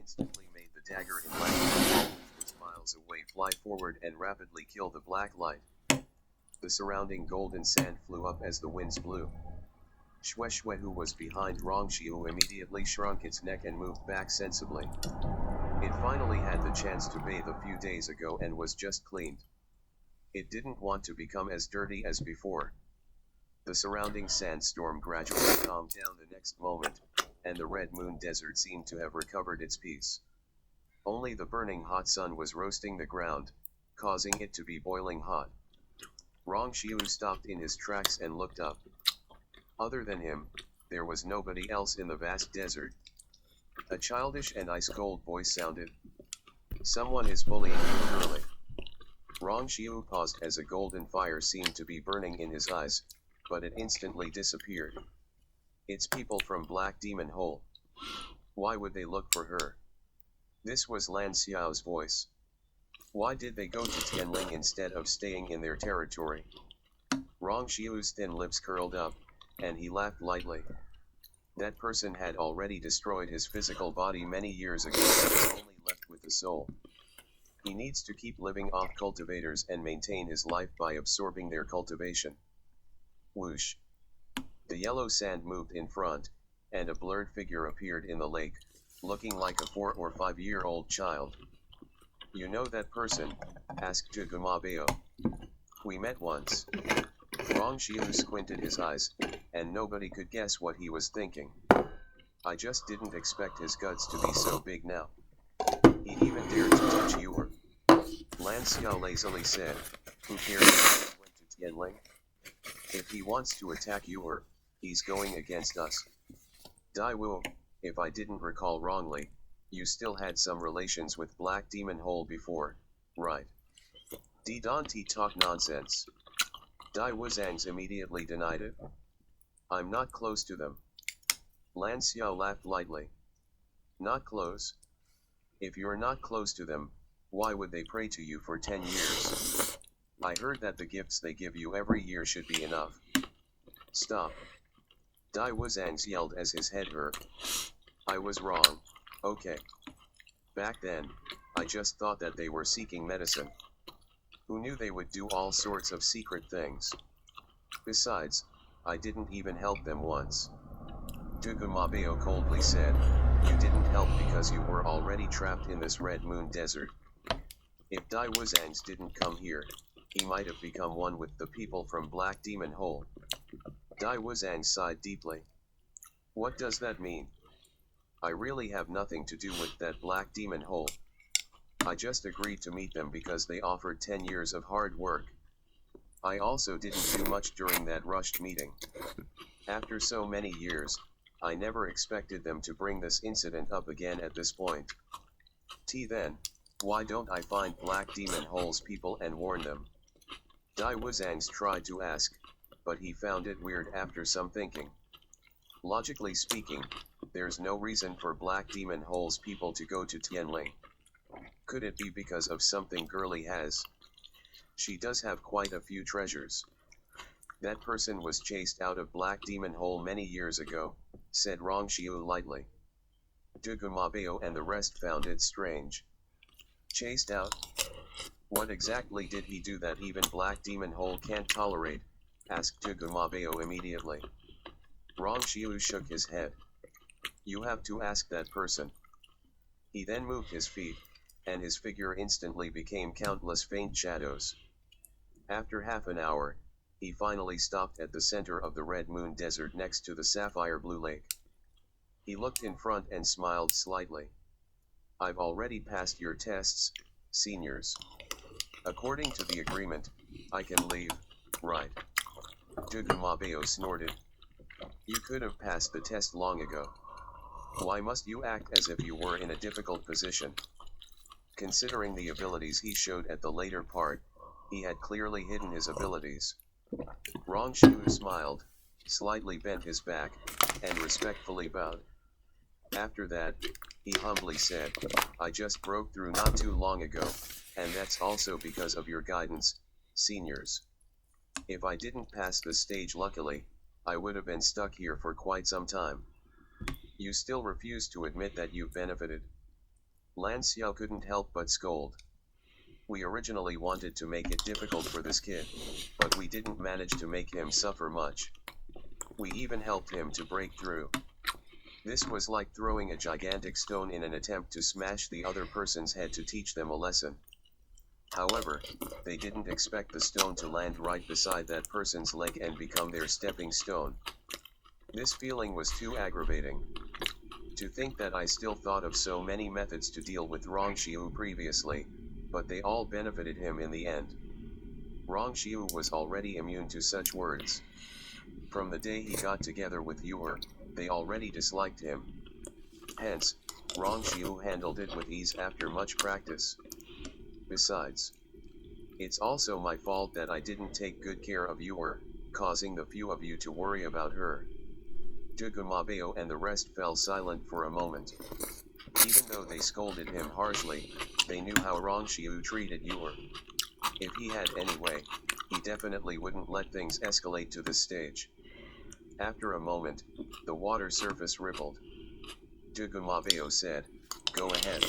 instantly made the dagger in light miles away fly forward and rapidly kill the black light. The surrounding golden sand flew up as the winds blew. Shue, who was behind Rongxiu, immediately shrunk its neck and moved back sensibly. It finally had the chance to bathe a few days ago and was just cleaned. It didn't want to become as dirty as before. The surrounding sandstorm gradually calmed down the next moment, and the Red Moon Desert seemed to have recovered its peace. Only the burning hot sun was roasting the ground, causing it to be boiling hot. Rongxiu stopped in his tracks and looked up. Other than him, there was nobody else in the vast desert. A childish and ice-cold voice sounded. "Someone is bullying you, girlie." Rongxiu paused as a golden fire seemed to be burning in his eyes, but it instantly disappeared. "It's people from Black Demon Hole. Why would they look for her?" This was Lan Xiao's voice. Why did they go to Tianling instead of staying in their territory? Rongxiu's thin lips curled up, and he laughed lightly. That person had already destroyed his physical body many years ago and was only left with the soul. He needs to keep living off cultivators and maintain his life by absorbing their cultivation. Whoosh! The yellow sand moved in front, and a blurred figure appeared in the lake, looking like a 4 or 5-year-old child. "You know that person?" asked Jugumabeo. "We met once." Rongxiu squinted his eyes, and nobody could guess what he was thinking. "I just didn't expect his guts to be so big now. He even dared to touch you." Lan Xiao lazily said. "Who cares if he went to Tianling? If he wants to attack you, he's going against us." "Dai Wu, if I didn't recall wrongly, you still had some relations with Black Demon Hole before, right?" "Don't talk nonsense." Dai Wuzang's immediately denied it. "I'm not close to them." Lan Xiao laughed lightly. "Not close? If you're not close to them, why would they pray to you for 10 years? I heard that the gifts they give you every year should be enough." "Stop." Dai Wuzang yelled as his head hurt. "I was wrong, okay. Back then, I just thought that they were seeking medicine. Who knew they would do all sorts of secret things? Besides, I didn't even help them once." Jugumabeo coldly said. "You didn't help because you were already trapped in this Red Moon Desert. If Dai Wuzangs didn't come here, he might have become one with the people from Black Demon Hole." Dai Wuzang sighed deeply. "What does that mean? I really have nothing to do with that Black Demon Hole. I just agreed to meet them because they offered 10 years of hard work. I also didn't do much during that rushed meeting. After so many years, I never expected them to bring this incident up again at this point. Then, why don't I find Black Demon Hole's people and warn them?" Dai Wuzangs tried to ask, but he found it weird after some thinking. Logically speaking, there's no reason for Black Demon Hole's people to go to Tianling. Could it be because of something girlie has? She does have quite a few treasures. "That person was chased out of Black Demon Hole many years ago," said Rongxiu lightly. Jugumabeo and the rest found it strange. "Chased out? What exactly did he do that even Black Demon Hole can't tolerate?" asked Jugumabeo immediately. Rongxiu shook his head. "You have to ask that person." He then moved his feet, and his figure instantly became countless faint shadows. After half an hour, he finally stopped at the center of the Red Moon Desert next to the sapphire blue lake. He looked in front and smiled slightly. "I've already passed your tests, seniors. According to the agreement, I can leave, right?" Jugumabeo snorted. "You could have passed the test long ago. Why must you act as if you were in a difficult position?" Considering the abilities he showed at the later part, he had clearly hidden his abilities. Rongxiu smiled, slightly bent his back, and respectfully bowed. After that, he humbly said, "I just broke through not too long ago, and that's also because of your guidance, seniors. If I didn't pass the stage luckily, I would have been stuck here for quite some time." "You still refuse to admit that you've benefited?" Lan Xiao couldn't help but scold. We originally wanted to make it difficult for this kid, but we didn't manage to make him suffer much. We even helped him to break through. This was like throwing a gigantic stone in an attempt to smash the other person's head to teach them a lesson. However, they didn't expect the stone to land right beside that person's leg and become their stepping stone. This feeling was too aggravating. To think that I still thought of so many methods to deal with Rong Xiu previously, but they all benefited him in the end. Rong Xiu was already immune to such words. From the day he got together with Yuer, they already disliked him. Hence, Rong Xiu handled it with ease after much practice. Besides, it's also my fault that I didn't take good care of Yuer, causing the few of you to worry about her. Dugumabeo and the rest fell silent for a moment. Even though they scolded him harshly, they knew how Rong Xiu treated Yuer. If he had any way, he definitely wouldn't let things escalate to this stage. After a moment, the water surface rippled. Dugumabeo said, "Go ahead.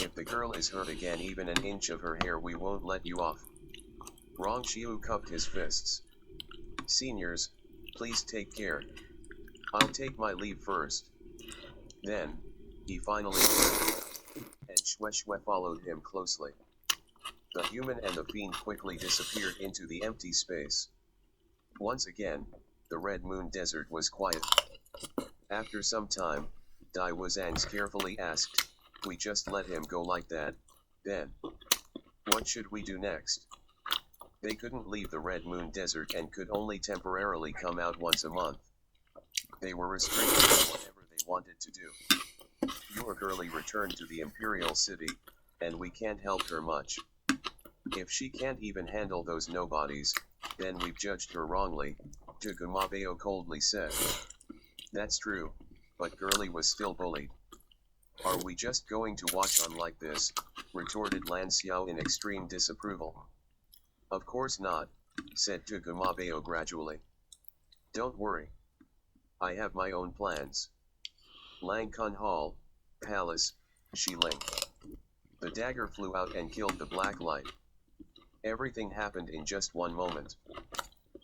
If the girl is hurt again even an inch of her hair we won't let you off." Rong Xiu cupped his fists. "Seniors, please take care. I'll take my leave first." Then, he finally turned, and Shue followed him closely. The human and the fiend quickly disappeared into the empty space. Once again, the Red Moon Desert was quiet. After some time, Dai Wuzangs carefully asked, "We just let him go like that, then? What should we do next?" They couldn't leave the Red Moon Desert and could only temporarily come out once a month. They were restricted to whatever they wanted to do. Your girlie returned to the Imperial City, and we can't help her much. If she can't even handle those nobodies, then we've judged her wrongly, Dugumabeo coldly said. That's true, but girlie was still bullied. Are we just going to watch on like this? Retorted Lan Xiao in extreme disapproval. Of course not, said Dugumabeo gradually. Don't worry. I have my own plans. Langkun Hall, Palace, Shiling. The dagger flew out and killed the black light. Everything happened in just one moment.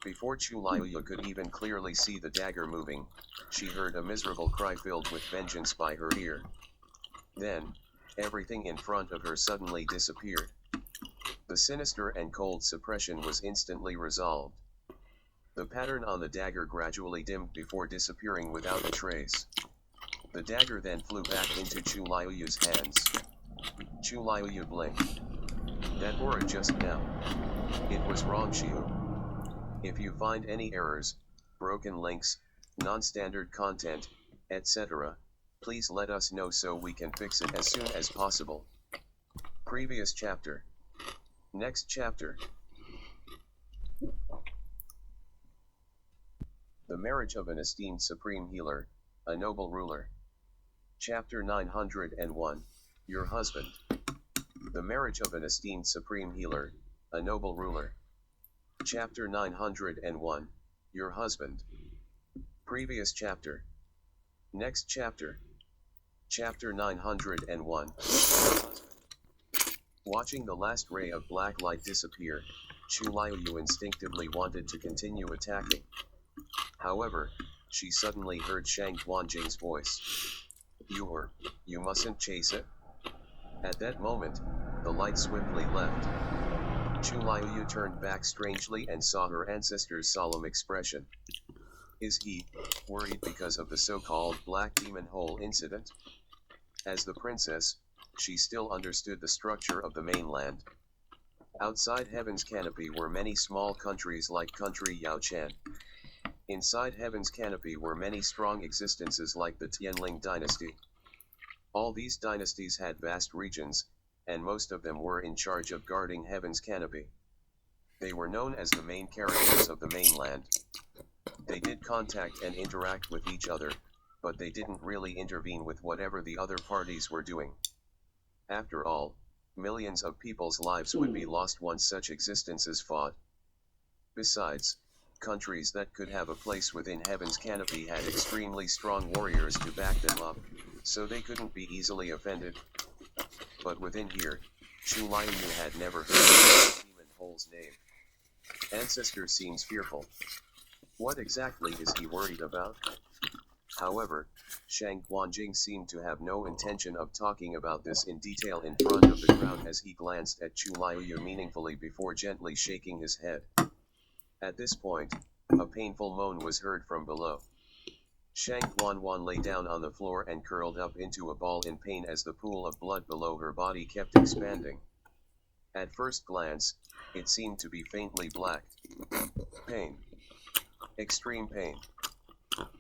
Before Chu Liuya could even clearly see the dagger moving, she heard a miserable cry filled with vengeance by her ear. Then, everything in front of her suddenly disappeared. The sinister and cold suppression was instantly resolved. The pattern on the dagger gradually dimmed before disappearing without a trace. The dagger then flew back into Chu Liuya's hands. Chu Liuya blinked. That aura just now. It was Rong Xiu. If you find any errors, broken links, non-standard content, etc., please let us know so we can fix it as soon as possible. Previous chapter. Next chapter. The marriage of an esteemed supreme healer, a noble ruler. Chapter 901. Your husband. The marriage of an esteemed supreme healer, a noble ruler. Chapter 901. Your husband. Previous chapter. Next chapter. Chapter 901. Watching the last ray of black light disappear, Chu Liuyu instinctively wanted to continue attacking. However, she suddenly heard Shang Guanjing's voice. You mustn't chase it. At that moment, the light swiftly left. Chu Liuyu turned back strangely and saw her ancestor's solemn expression. Is he worried because of the so-called Black Demon Hole incident? As the princess, she still understood the structure of the mainland. Outside Heaven's Canopy were many small countries like country Yaochan. Inside Heaven's Canopy were many strong existences like the Tianling dynasty. All these dynasties had vast regions, and most of them were in charge of guarding Heaven's Canopy. They were known as the main characters of the mainland. They did contact and interact with each other, but they didn't really intervene with whatever the other parties were doing. After all, millions of people's lives would be lost once such existences fought. Besides, countries that could have a place within Heaven's Canopy had extremely strong warriors to back them up, so they couldn't be easily offended. but within here, Chu Liuyu had never heard of Demon Hole's name. Ancestor seems fearful. What exactly is he worried about? However, Shang Guanjing seemed to have no intention of talking about this in detail in front of the crowd as he glanced at Chu Liuyu meaningfully before gently shaking his head. At this point, a painful moan was heard from below. Shang Guanwan lay down on the floor and curled up into a ball in pain as the pool of blood below her body kept expanding. At first glance, it seemed to be faintly black. Pain. Extreme pain.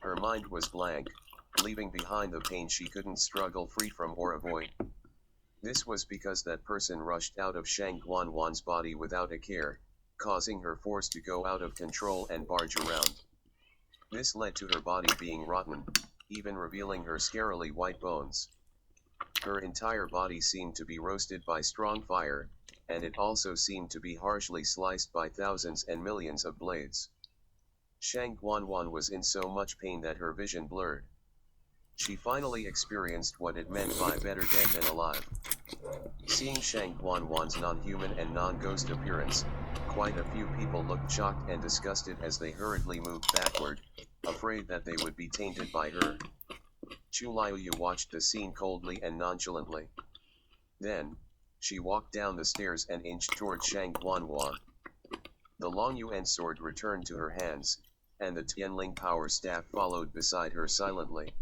Her mind was blank, leaving behind the pain she couldn't struggle free from or avoid. This was because that person rushed out of Shang Guanwan's body without a care, causing her force to go out of control and barge around. This led to her body being rotten, even revealing her scarily white bones. Her entire body seemed to be roasted by strong fire, and it also seemed to be harshly sliced by thousands and millions of blades. Shang Guanwan was in so much pain that her vision blurred. She finally experienced what it meant by better dead than alive. Seeing Shang Guanwan's non-human and non-ghost appearance, quite a few people looked shocked and disgusted as they hurriedly moved backward, afraid that they would be tainted by her. Chu Liuyu watched the scene coldly and nonchalantly. Then, she walked down the stairs and inched toward Shang Guanwan. The Long Yuan sword returned to her hands, and the Tianling power staff followed beside her silently.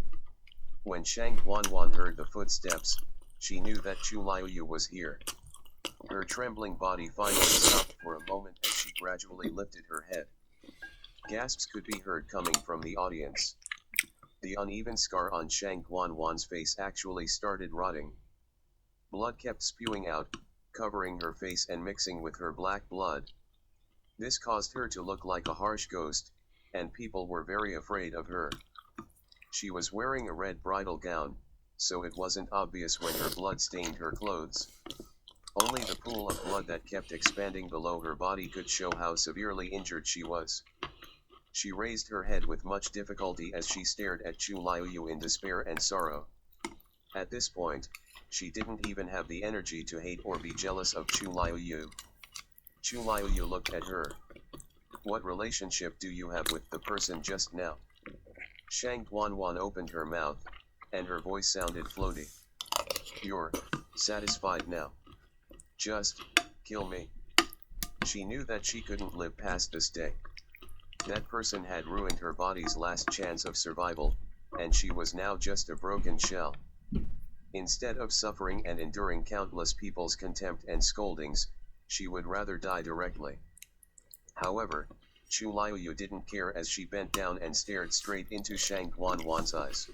When Shang Guanwan heard the footsteps, she knew that Chu Liuyu was here. Her trembling body finally stopped for a moment as she gradually lifted her head. Gasps could be heard coming from the audience. The uneven scar on Shang Guanwan's face actually started rotting. Blood kept spewing out, covering her face and mixing with her black blood. This caused her to look like a harsh ghost, and people were very afraid of her. She was wearing a red bridal gown, so it wasn't obvious when her blood stained her clothes. Only the pool of blood that kept expanding below her body could show how severely injured she was. She raised her head with much difficulty as she stared at Chu Liuyu in despair and sorrow. At this point, she didn't even have the energy to hate or be jealous of Chu Liuyu. Chu Liuyu looked at her. What relationship do you have with the person just now? Shang Guanwan opened her mouth, and her voice sounded floaty. You're satisfied now. Just kill me. She knew that she couldn't live past this day. That person had ruined her body's last chance of survival, and she was now just a broken shell. Instead of suffering and enduring countless people's contempt and scoldings, she would rather die directly. However, Chu Liuyu didn't care as she bent down and stared straight into Shang Guanwan's eyes.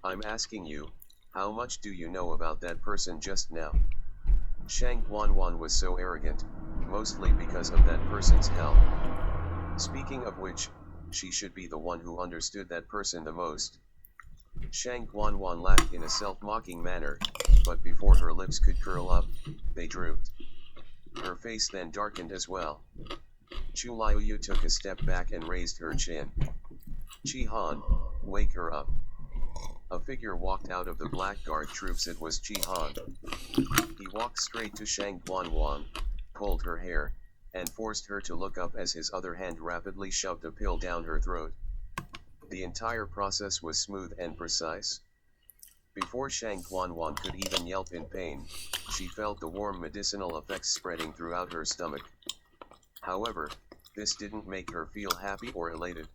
I'm asking you, how much do you know about that person just now? Shang Guanwan was so arrogant, mostly because of that person's hell. Speaking of which, she should be the one who understood that person the most. Shang Guanwan laughed in a self-mocking manner, but before her lips could curl up, they drooped. Her face then darkened as well. Chu Liuyu took a step back and raised her chin. Chi Han, wake her up. A figure walked out of the blackguard troops. It was Chi Han. He walked straight to Shang Guanwan, pulled her hair, and forced her to look up as his other hand rapidly shoved a pill down her throat. The entire process was smooth and precise. Before Shang Guanwan could even yelp in pain, she felt the warm medicinal effects spreading throughout her stomach. However, this didn't make her feel happy or elated.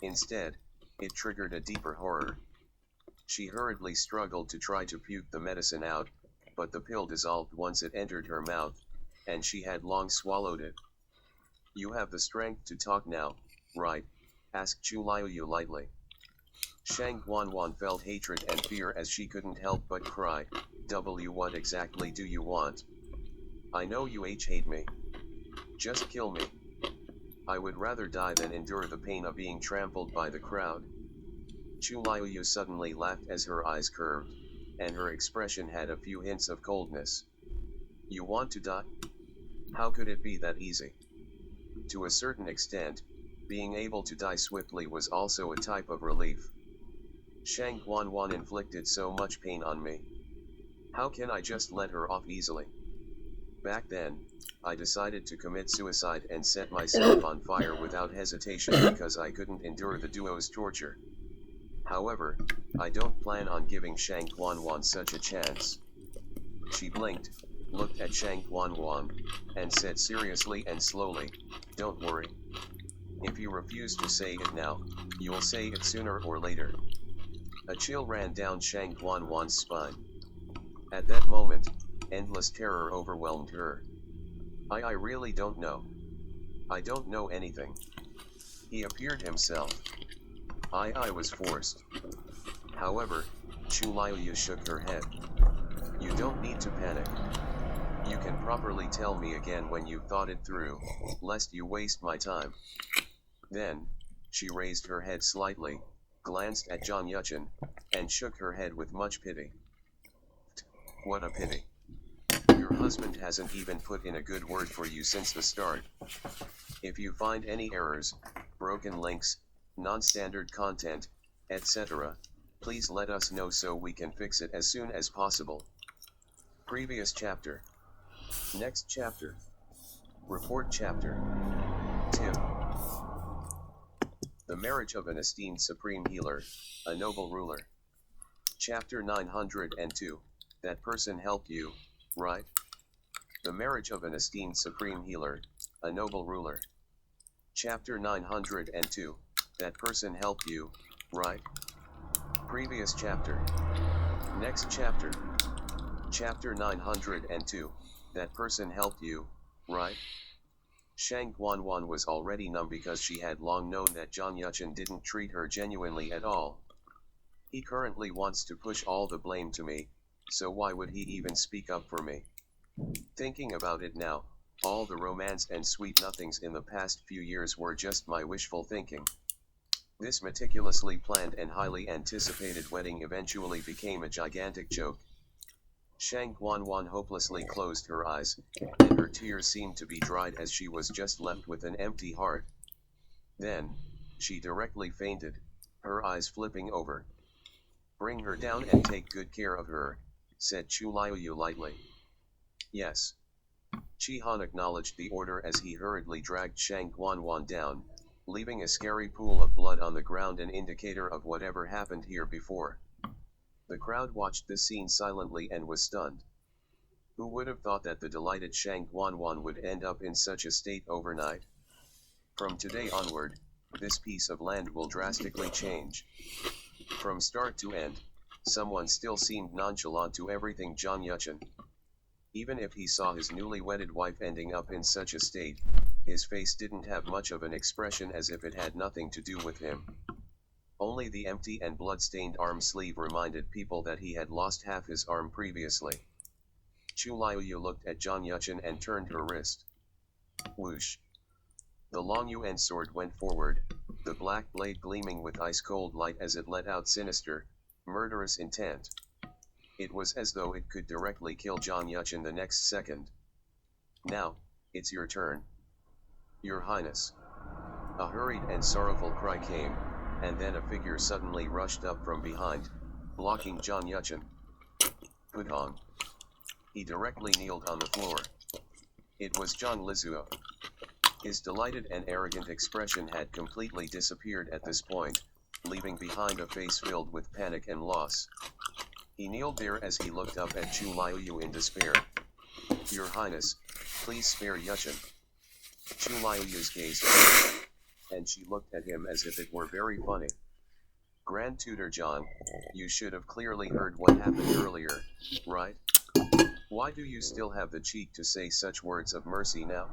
Instead, it triggered a deeper horror. She hurriedly struggled to try to puke the medicine out, but the pill dissolved once it entered her mouth, and she had long swallowed it. You have the strength to talk now, right? Asked Chu Liuyu lightly. Shang Guanwan felt hatred and fear as she couldn't help but cry, what exactly do you want? I know you hate me. Just kill me. I would rather die than endure the pain of being trampled by the crowd. Chu Liuyu suddenly laughed as her eyes curved, and her expression had a few hints of coldness. You want to die? How could it be that easy? To a certain extent, being able to die swiftly was also a type of relief. Shang Guanwan inflicted so much pain on me. How can I just let her off easily? Back then, I decided to commit suicide and set myself on fire without hesitation because I couldn't endure the duo's torture. However, I don't plan on giving Shang Guanwan such a chance. She blinked, looked at Shang Guanwan, and said seriously and slowly, "Don't worry. If you refuse to say it now, you'll say it sooner or later." A chill ran down Shang Guanwan's spine. At that moment, endless terror overwhelmed her. I really don't know. I don't know anything. He appeared himself. I was forced. However, Chu Liuyu shook her head. You don't need to panic. You can properly tell me again when you've thought it through, lest you waste my time. Then, she raised her head slightly, glanced at John Yuchen, and shook her head with much pity. What a pity. Your husband hasn't even put in a good word for you since the start. If you find any errors, broken links, non-standard content, etc., please let us know so we can fix it as soon as possible. Previous chapter. Next chapter. Report chapter 2. The marriage of an esteemed supreme healer, a noble ruler. Chapter 902. That person helped you, right? The marriage of an esteemed supreme healer, a noble ruler. Chapter 902. That person helped you, right? Previous chapter. Next chapter. Chapter 902. That person helped you, right? Shang Guanwan was already numb because she had long known that John Yuchen didn't treat her genuinely at all. He currently wants to push all the blame to me, so why would he even speak up for me? Thinking about it now, all the romance and sweet nothings in the past few years were just my wishful thinking. This meticulously planned and highly anticipated wedding eventually became a gigantic joke. Shang Guanwan hopelessly closed her eyes, and her tears seemed to be dried as she was just left with an empty heart. Then, she directly fainted, her eyes flipping over. "Bring her down and take good care of her," said Chu Liuyu lightly. "Yes." Chi Han acknowledged the order as he hurriedly dragged Shang Guanwan down, leaving a scary pool of blood on the ground, an indicator of whatever happened here before. The crowd watched this scene silently and was stunned. Who would have thought that the delighted Shang Guanwan would end up in such a state overnight? From today onward, this piece of land will drastically change. From start to end, someone still seemed nonchalant to everything John Yuchen. Even if he saw his newly wedded wife ending up in such a state, his face didn't have much of an expression, as if it had nothing to do with him. Only the empty and blood-stained arm sleeve reminded people that he had lost half his arm previously. Chu Liuyu looked at John Yuchen and turned her wrist. Whoosh. The long Yuan sword went forward, the black blade gleaming with ice-cold light as it let out sinister, murderous intent. It was as though it could directly kill John Yuchen the next second. "Now, it's your turn. Your Highness." A hurried and sorrowful cry came, and then a figure suddenly rushed up from behind, blocking John Yuchen. Putong. He directly kneeled on the floor. It was John Lizuo. His delighted and arrogant expression had completely disappeared at this point, leaving behind a face filled with panic and loss. He kneeled there as he looked up at Chu Liuyu in despair. "Your Highness, please spare Yuchen." Chu Liuyu's gaze fell, and she looked at him as if it were very funny. "Grand Tutor John, you should have clearly heard what happened earlier, right? Why do you still have the cheek to say such words of mercy now?"